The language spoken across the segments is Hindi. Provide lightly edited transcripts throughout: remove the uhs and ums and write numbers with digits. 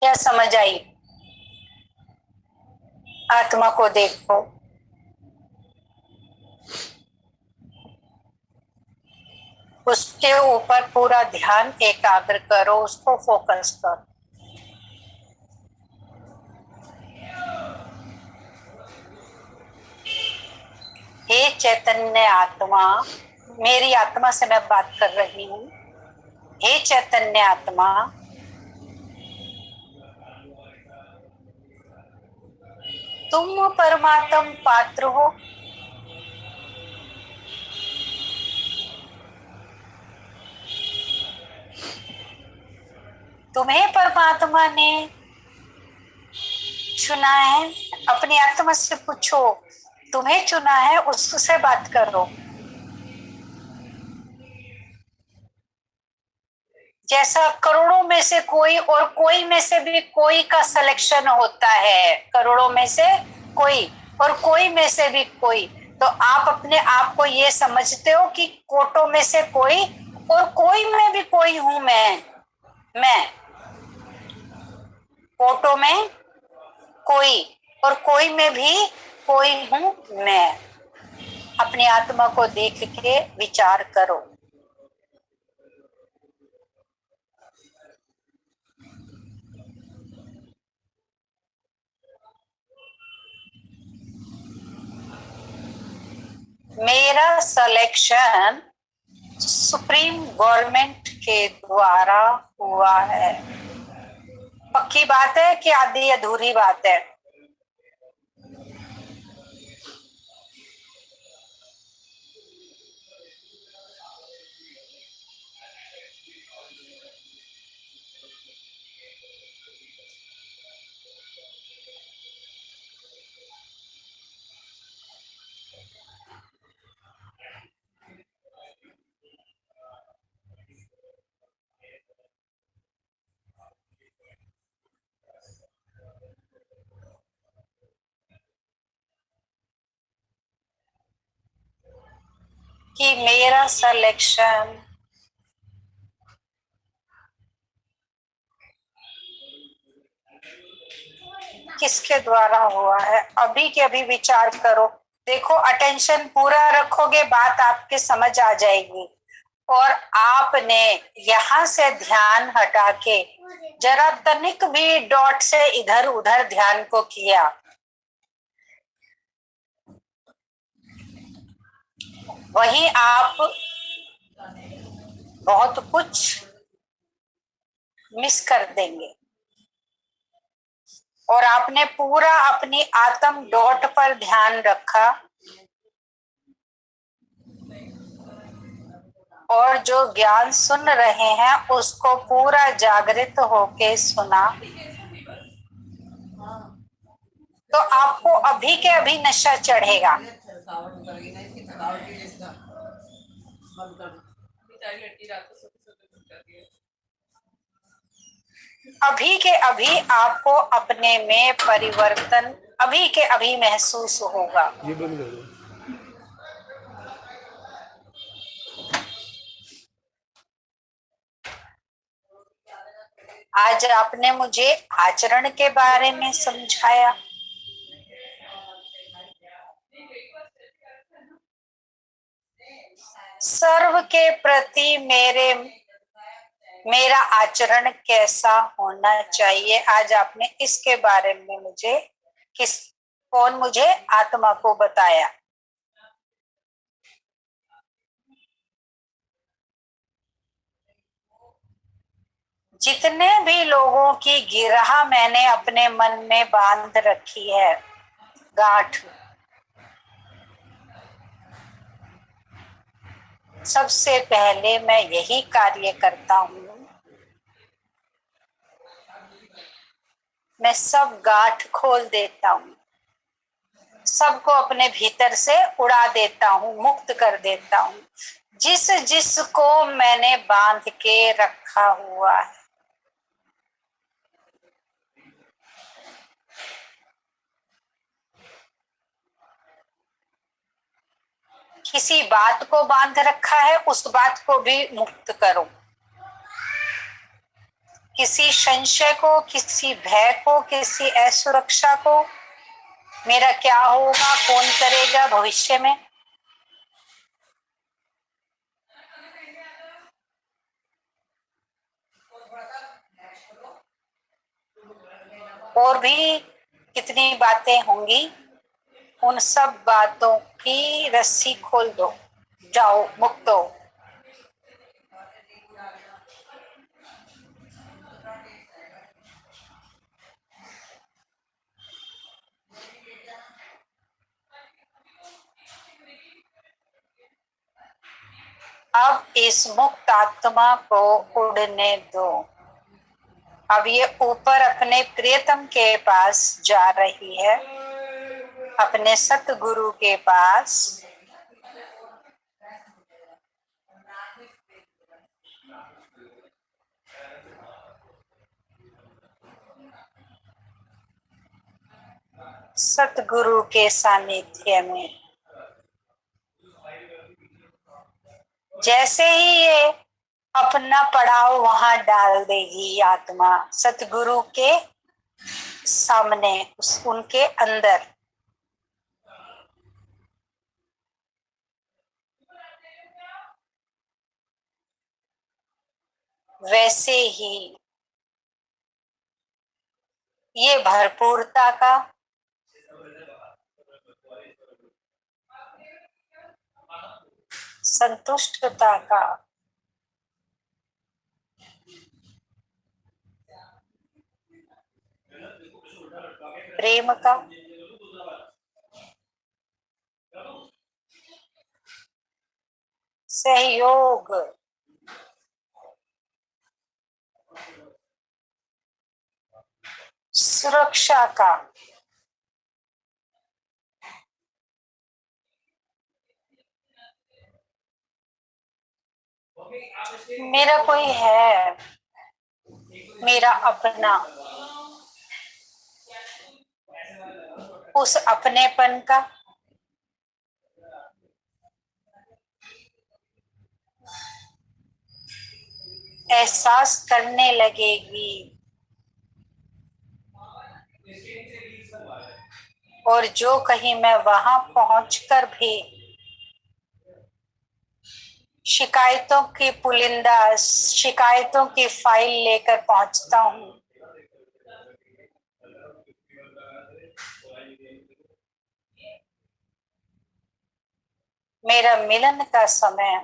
क्या समझ आई? आत्मा को देखो, उसके ऊपर पूरा ध्यान एकाग्र करो, उसको फोकस करो। हे चैतन्य आत्मा, मेरी आत्मा से मैं बात कर रही हूँ। हे चैतन्य आत्मा, तुम परमात्म पात्र हो। तुम्हें परमात्मा ने चुना है। अपनी आत्मा से पूछो, तुम्हें चुना है, उससे बात करो। जैसा करोड़ों में से कोई और कोई में से भी कोई का सिलेक्शन होता है, करोड़ों में से कोई और कोई में से भी कोई, तो आप अपने आप को ये समझते हो कि कोटों में से कोई और कोई में भी कोई हूं मैं कोटों में कोई और कोई में भी कोई हूं मैं। अपनी आत्मा को देख के विचार करो। मेरा सिलेक्शन सुप्रीम गवर्नमेंट के द्वारा हुआ है। पक्की बात है कि आधी अधूरी बात है? कि मेरा सिलेक्शन किसके द्वारा हुआ है? अभी के अभी विचार करो। देखो, अटेंशन पूरा रखोगे, बात आपके समझ आ जाएगी। और आपने यहां से ध्यान हटा के जरा तनिक भी डॉट से इधर उधर ध्यान को किया, वही आप बहुत कुछ मिस कर देंगे। और आपने पूरा अपनी आत्म डॉट पर ध्यान रखा, और जो ज्ञान सुन रहे हैं उसको पूरा जागृत होके सुना, तो आपको अभी के अभी नशा चढ़ेगा। अभी के अभी आपको अपने में परिवर्तन अभी के अभी महसूस होगा। ये बंद कर दो। आज आपने मुझे आचरण के बारे में समझाया। सर्व के प्रति मेरा आचरण कैसा होना चाहिए, आज आपने इसके बारे में मुझे कौन मुझे आत्मा को बताया। जितने भी लोगों की गिरह मैंने अपने मन में बांध रखी है, गांठ, सबसे पहले मैं यही कार्य करता हूँ, मैं सब गांठ खोल देता हूँ, सबको अपने भीतर से उड़ा देता हूँ, मुक्त कर देता हूँ, जिस जिसको मैंने बांध के रखा हुआ है। किसी बात को बांध रखा है, उस बात को भी मुक्त करो। किसी संशय को, किसी भय को, किसी असुरक्षा को, मेरा क्या होगा, कौन करेगा भविष्य में, और भी कितनी बातें होंगी, उन सब बातों की रस्सी खोल दो, जाओ मुक्त हो। अब इस मुक्त आत्मा को उड़ने दो। अब ये ऊपर अपने प्रियतम के पास जा रही है, अपने सतगुरु के पास। सतगुरु के सानिध्य में जैसे ही ये अपना पड़ाव वहां डाल देगी आत्मा, सतगुरु के सामने, उनके अंदर, वैसे ही ये भरपूरता का, संतुष्टता का, प्रेम का, सहयोग, सुरक्षा का, मेरा कोई है, मेरा अपना, उस अपनेपन का एहसास करने लगेगी। और जो कहीं मैं वहां पहुंचकर भी शिकायतों की पुलिंदा, शिकायतों की फाइल लेकर पहुंचता हूँ, मेरा मिलन का समय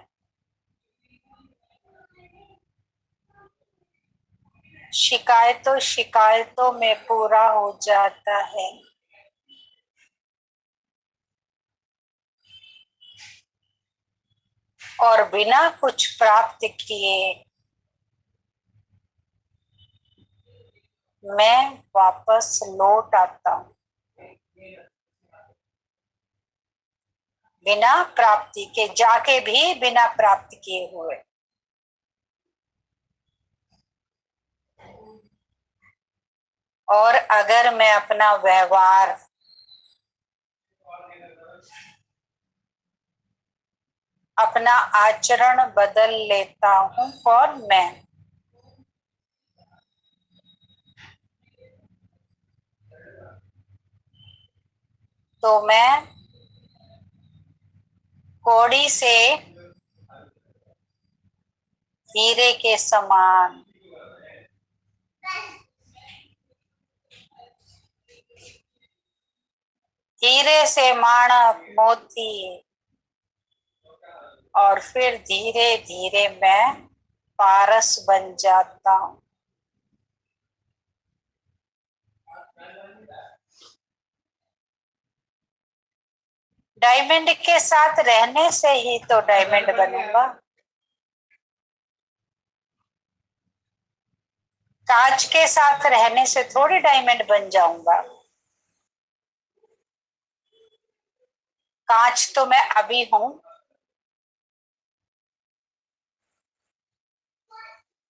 शिकायतों शिकायतों में पूरा हो जाता है। और बिना कुछ प्राप्त किए मैं वापस लौट आता हूँ, बिना प्राप्ति के, जाके भी बिना प्राप्त किए हुए। और अगर मैं अपना व्यवहार अपना आचरण बदल लेता हूँ, और मैं तो मैं कौड़ी से हीरे के समान, हीरे से माणक मोती, और फिर धीरे धीरे मैं पारस बन जाता हूँ। डायमंड के साथ रहने से ही तो डायमंड बनूंगा, कांच के साथ रहने से थोड़ी डायमंड बन जाऊंगा। कांच तो मैं अभी हूं,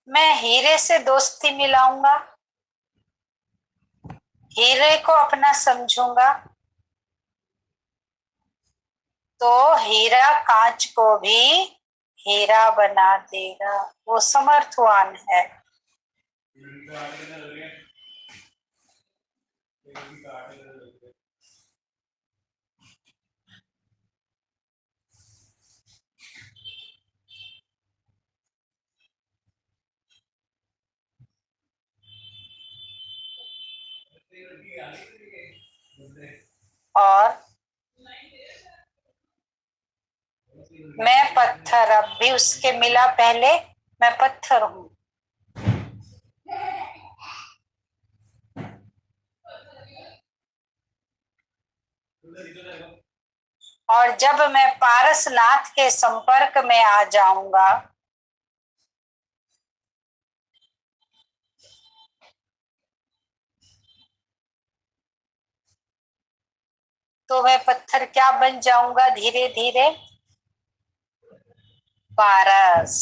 मैं हीरे से दोस्ती मिलाऊंगा, हीरे को अपना समझूंगा, तो हीरा कांच को भी हीरा बना देगा। वो समर्थवान है। और मैं पत्थर, अब भी उसके मिला पहले, मैं पत्थर हूं। और जब मैं पारसनाथ के संपर्क में आ जाऊंगा, तो मैं पत्थर क्या बन जाऊंगा धीरे धीरे? पारस।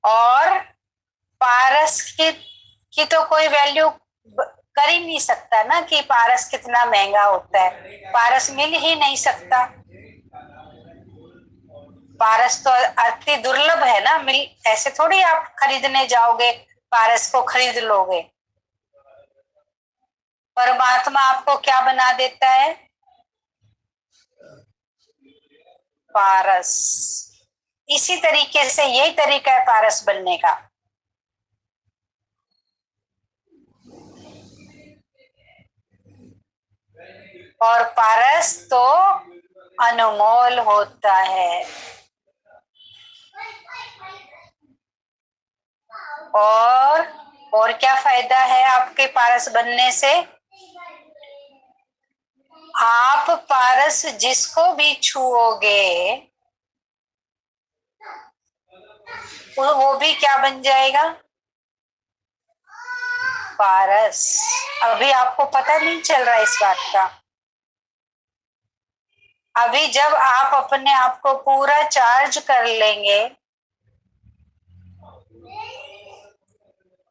और पारस की तो कोई वैल्यू कर ही नहीं सकता ना कि पारस कितना महंगा होता है। पारस मिल ही नहीं सकता। पारस तो अति दुर्लभ है ना, मिल ऐसे थोड़ी आप खरीदने जाओगे पारस को खरीद लोगे। परमात्मा आपको क्या बना देता है? पारस। इसी तरीके से यही तरीका है पारस बनने का। और पारस तो अनमोल होता है। और और क्या फायदा है आपके पारस बनने से? आप पारस जिसको भी छुओगे वो भी क्या बन जाएगा? पारस। अभी आपको पता नहीं चल रहा इस बात का। अभी जब आप अपने आप को पूरा चार्ज कर लेंगे,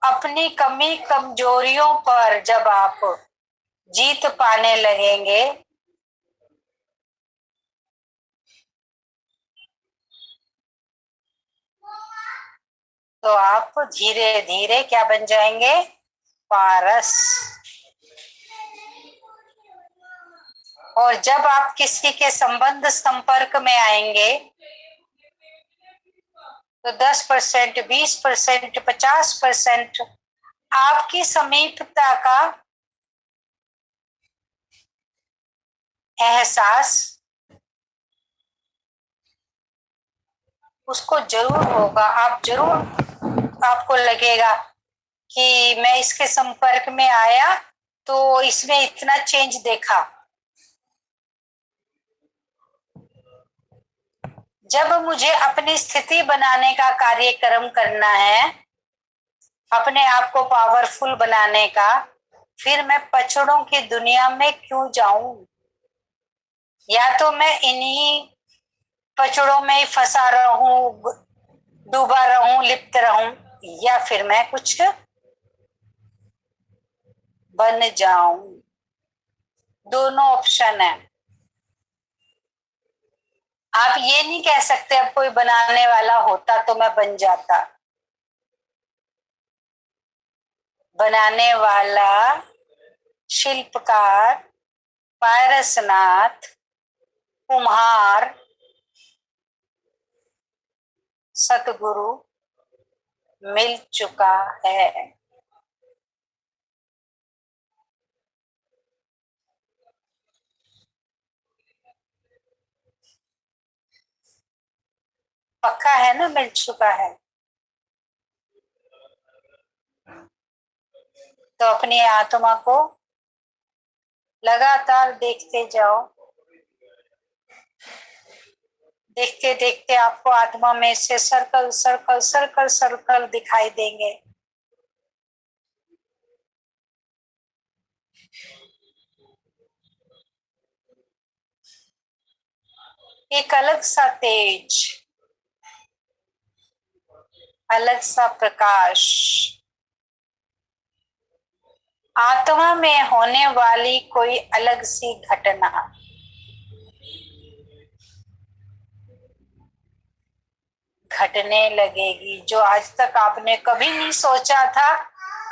अपनी कमी कमजोरियों पर जब आप जीत पाने लगेंगे, तो आप धीरे धीरे क्या बन जाएंगे? पारस। और जब आप किसी के संबंध संपर्क में आएंगे, तो 10%, 20%, 50% आपकी समीपता का एहसास उसको जरूर होगा। आप जरूर, आपको लगेगा कि मैं इसके संपर्क में आया तो इसमें इतना चेंज देखा। जब मुझे अपनी स्थिति बनाने का कार्यक्रम करना है, अपने आप को पावरफुल बनाने का, फिर मैं पछड़ों की दुनिया में क्यों जाऊं? या तो मैं इन्हीं पचड़ों में ही फंसा रहूं, डूबा रहूं, लिप्त रहूं, या फिर मैं कुछ बन जाऊं। दोनों ऑप्शन है। आप ये नहीं कह सकते अब कोई बनाने वाला होता तो मैं बन जाता। बनाने वाला शिल्पकार, पारसनाथ, कुम्हार, सतगुरु मिल चुका है। पक्का है ना, मिल चुका है। तो अपनी आत्मा को लगातार देखते जाओ। देखते देखते आपको आत्मा में से सर्कल सर्कल सर्कल सर्कल दिखाई देंगे। एक अलग सा तेज, अलग सा प्रकाश, आत्मा में होने वाली कोई अलग सी घटना, घटने लगेगी। जो आज तक आपने कभी नहीं सोचा था,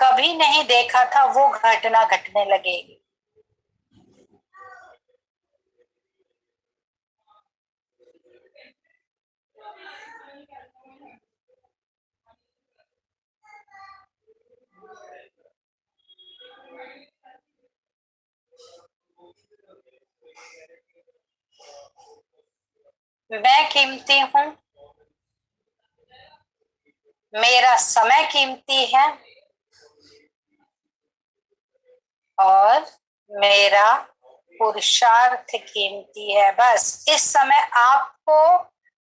कभी नहीं देखा था, वो घटना घटने लगेगी। मैं कीमती हूँ, मेरा समय कीमती है, और मेरा पुरुषार्थ कीमती है। बस इस समय आपको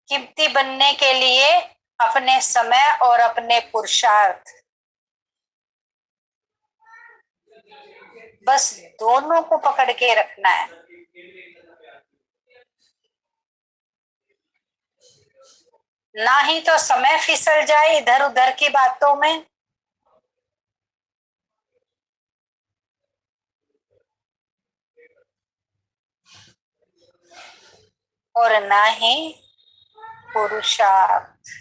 कीमती बनने के लिए अपने समय और अपने पुरुषार्थ, बस दोनों को पकड़ के रखना है। ना ही तो समय फिसल जाए इधर उधर की बातों में, और ना ही पुरुषार्थ।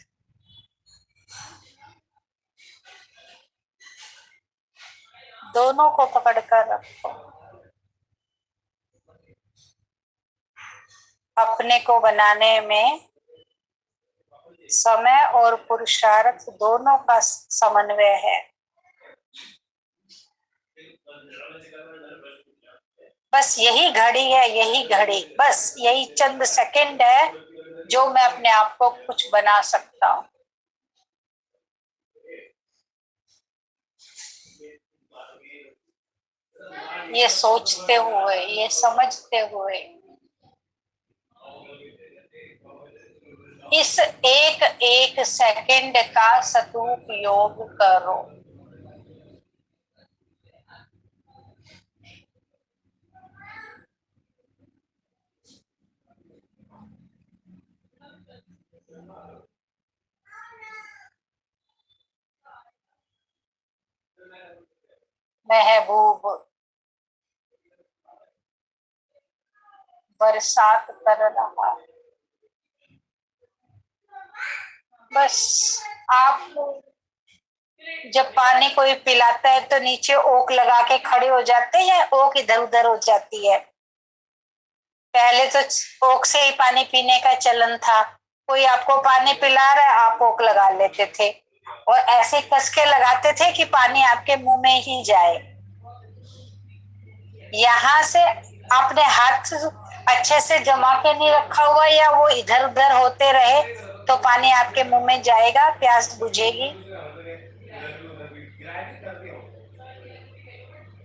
दोनों को पकड़ कर रखो। अपने को बनाने में समय और पुरुषार्थ दोनों का समन्वय है। बस यही घड़ी है, यही घड़ी, बस यही चंद सेकंड है जो मैं अपने आप को कुछ बना सकता हूँ। ये सोचते हुए, ये समझते हुए, इस एक एक सेकंड का सदुपयोग करो। महबूब बरसात कर रहा है। बस आप जब पानी कोई पिलाता है तो नीचे ओक लगा के खड़े हो जाते हैं या ओक इधर उधर हो जाती है? पहले तो ओक से ही पानी पीने का चलन था। कोई आपको पानी पिला रहा है, आप ओक लगा लेते थे और ऐसे कस के लगाते थे कि पानी आपके मुंह में ही जाए। यहाँ से आपने हाथ अच्छे से जमा के नहीं रखा हुआ, या वो इधर उधर होते रहे तो पानी आपके मुंह में जाएगा, प्यास बुझेगी।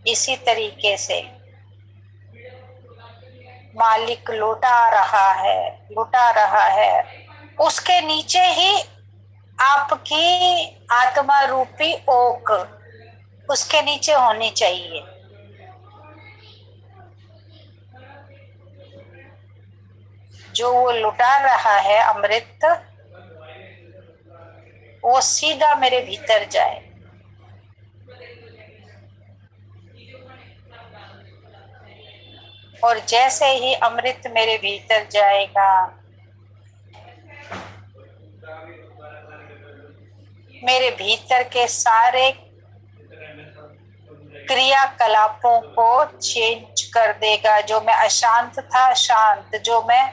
इसी तरीके से मालिक लुटा रहा है, उसके नीचे ही आपकी आत्मा रूपी ओक उसके नीचे होनी चाहिए। जो वो लुटा रहा है अमृत, वो सीधा मेरे भीतर जाए। और जैसे ही अमृत मेरे भीतर जाएगा, मेरे भीतर के सारे क्रियाकलापों को चेंज कर देगा। जो मैं अशांत था शांत, जो मैं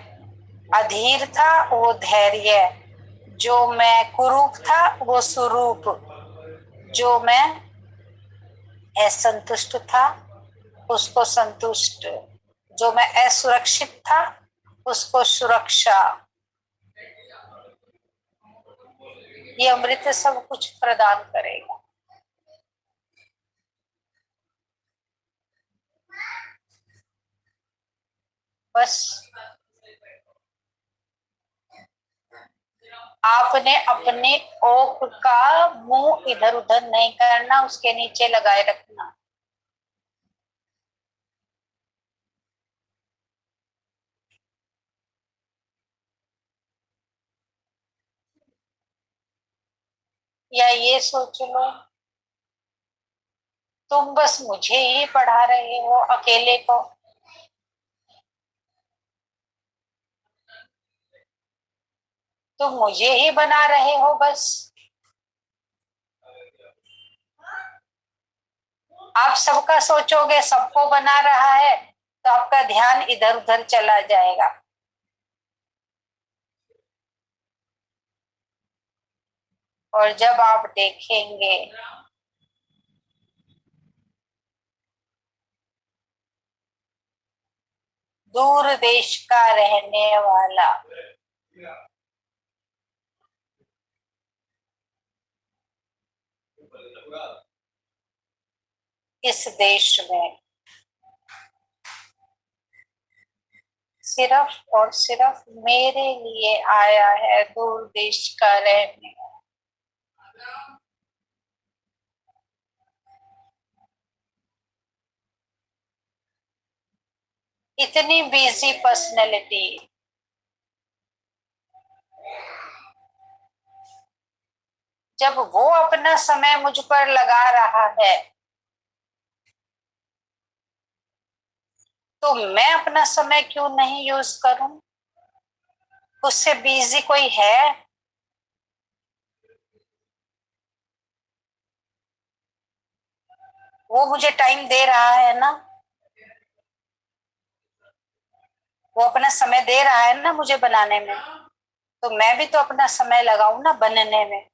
अधीर था वो धैर्य, जो मैं कुरूप था वो सुरूप, जो मैं असंतुष्ट था उसको संतुष्ट, जो मैं असुरक्षित था उसको सुरक्षा। ये अमृत सब कुछ प्रदान करेगा। बस आपने अपने ओक का मुंह इधर उधर नहीं करना, उसके नीचे लगाए रखना। या ये सोच लो तुम बस मुझे ही पढ़ा रहे हो अकेले को। तो मुझे ही बना रहे हो बस। आप सबका सोचोगे, सबको बना रहा है, तो आपका ध्यान इधर उधर चला जाएगा। और जब आप देखेंगे दूर देश का रहने वाला इस देश में सिर्फ और सिर्फ मेरे लिए आया है, दूर देश का रहने। इतनी बिजी पर्सनैलिटी, जब वो अपना समय मुझ पर लगा रहा है, तो मैं अपना समय क्यों नहीं यूज करूं? उससे बिजी कोई है? वो मुझे टाइम दे रहा है ना, वो अपना समय दे रहा है ना मुझे बनाने में, तो मैं भी तो अपना समय लगाऊं ना बनने में।